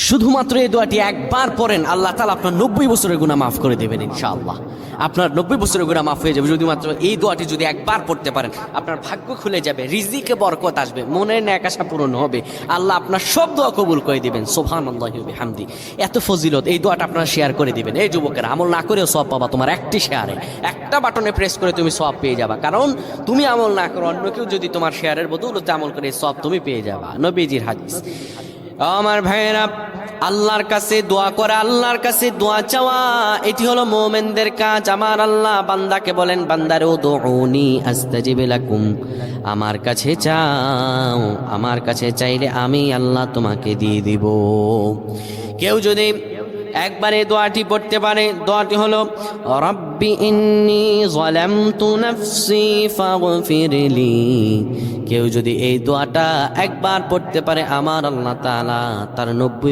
শুধুমাত্র এই দোয়াটি একবার পড়েন, আল্লাহ তাআলা আপনার 90 বছরের গুনাহ মাফ করে দেবেন ইনশাআল্লাহ। আপনার 90 বছরের গুনাহ মাফ হয়ে যাবে শুধুমাত্র এই দোয়াটি যদি একবার পড়তে পারেন। আপনার ভাগ্য খুলে যাবে, রিজিকে বরকত আসবে, মনের ন্যাক আশা পূরণ হবে, আল্লাহ আপনার সব দোয়া কবুল করে দিবেন। সুবহানাল্লাহি ওয়া বিহামদি। এত ফজিলত, এই দোয়াটা আপনারা শেয়ার করে দিবেন। এই যুবকেরা, আমল না করেও সওয়াব পাবা। তোমার একটি শেয়ারে, একটা বাটনে প্রেস করে তুমি সওয়াব পেয়ে যাবা। কারণ তুমি আমল না করো, অন্য কেউ যদি তোমার শেয়ারের বদৌলতে আমল করে, সওয়াব তুমি পেয়ে যাবা। নবীজির হাদিস। আমার ভাইয়েরা, আল্লাহর কাছে দোয়া করা, আল্লাহর কাছে দোয়া চাওয়া, এটি হলো মুমিনদের কাজ। আমার আল্লাহ বান্দাকে বলেন, বান্দারে উদউনি আস্তাজিব লাকুম, আমার কাছে চাও, আমার কাছে চাইলে আমি আল্লাহ তোমাকে দিয়ে দিব। কেউ যদি একবারে দোয়াটি পড়তে পারে, দোয়াটি হলো রব্বি ইন্নী যালামতু নাফসি ফাগফিরলি। কেউ যদি এই দোয়াটা একবার পড়তে পারে, আমার আল্লাহ তাআলা তার 90